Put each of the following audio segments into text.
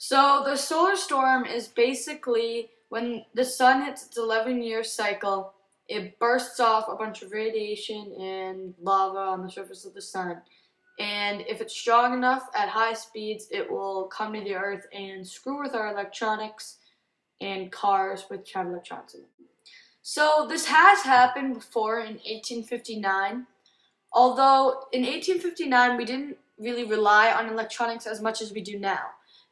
So the solar storm is basically when the sun hits its 11-year cycle, it bursts off a bunch of radiation and lava on the surface of the sun. And if it's strong enough at high speeds, it will come to the earth and screw with our electronics and cars which have electrons in them. So this has happened before in 1859. Although in 1859 we didn't really rely on electronics as much as we do now.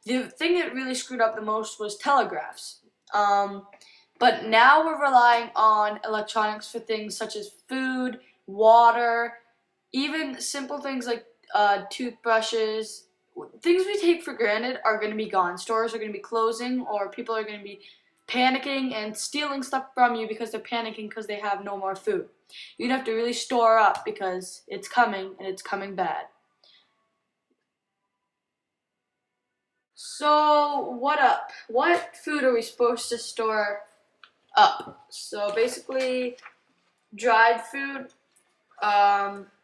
The thing that really screwed up the most was telegraphs. But now we're relying on electronics for things such as food, water, even simple things like toothbrushes. Things we take for granted are going to be gone. Stores are going to be closing, or people are going to be panicking and stealing stuff from you because they're panicking because they have no more food. You'd have to really store up because it's coming and it's coming bad. So what up? What food are we supposed to store up? So basically dried food.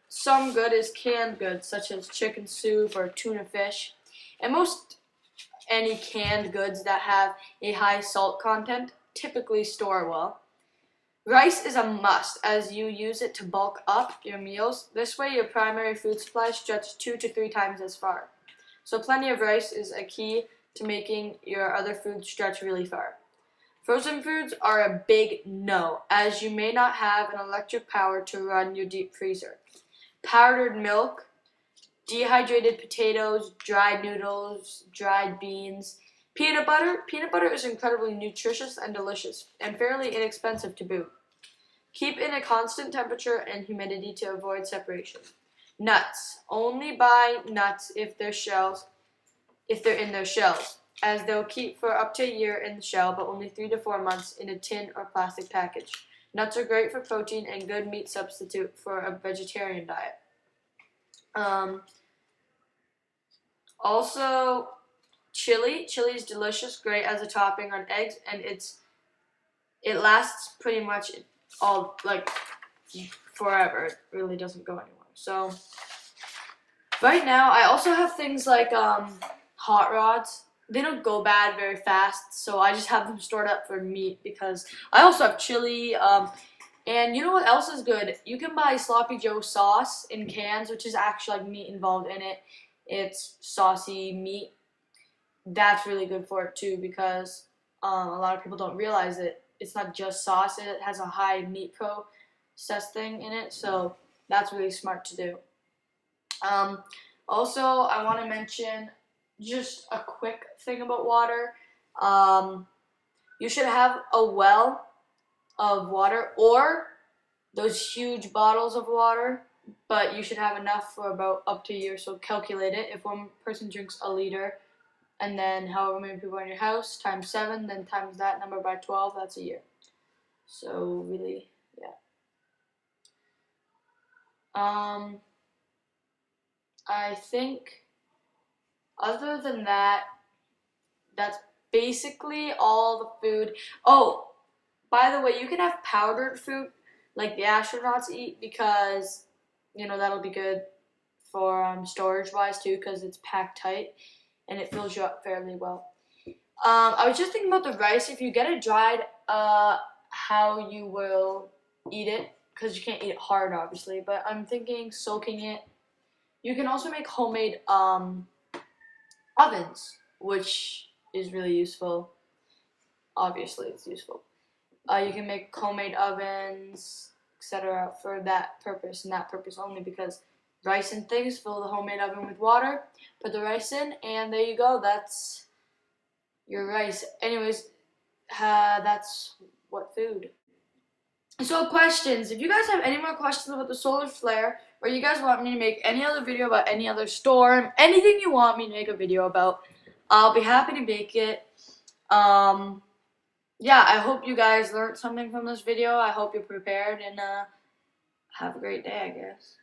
Some good is canned goods such as chicken soup or tuna fish. And most any canned goods that have a high salt content typically store well. Rice is a must as you use it to bulk up your meals. This way your primary food supply stretches 2 to 3 times as far. So plenty of rice is a key to making your other foods stretch really far. Frozen foods are a big no, as you may not have an electric power to run your deep freezer. Powdered milk, dehydrated potatoes, dried noodles, dried beans, peanut butter. Peanut butter is incredibly nutritious and delicious, and fairly inexpensive to boot. Keep in a constant temperature and humidity to avoid separation. Nuts. Only buy nuts if they're in their shells, as they'll keep for up to a year in the shell, but only 3 to 4 months in a tin or plastic package. Nuts are great for protein and good meat substitute for a vegetarian diet. Also, chili. Chili is delicious, great as a topping on eggs, and it lasts pretty much all forever. It really doesn't go anywhere. So right now, I also have things like hot rods. They don't go bad very fast, so I just have them stored up for meat because I also have chili. And you know what else is good? You can buy Sloppy Joe sauce in cans, which is actually like meat involved in it. It's saucy meat. That's really good for it too because a lot of people don't realize it. It's not just sauce. It has a high meat processing in it, so that's really smart to do. Also, I want to mention just a quick thing about water. You should have a well of water or those huge bottles of water, but you should have enough for about up to a year, so calculate it. If one person drinks a liter, and then however many people are in your house, times 7, then times that number by 12, that's a year. So really, yeah. I think other than that, that's basically all the food. Oh, by the way, you can have powdered food like the astronauts eat because, that'll be good for storage wise too because it's packed tight and it fills you up fairly well. I was just thinking about the rice. If you get it dried, how you will eat it because you can't eat it hard obviously, but I'm thinking soaking it. You can also make homemade ovens, which is really useful. Obviously, it's useful. You can make homemade ovens, etc. for that purpose and that purpose only because rice and things, fill the homemade oven with water, put the rice in, and there you go. That's your rice. Anyways, that's what food. So questions. If you guys have any more questions about the solar flare, or you guys want me to make any other video about any other storm, anything you want me to make a video about, I'll be happy to make it. Yeah, I hope you guys learned something from this video. I hope you're prepared, and have a great day, I guess.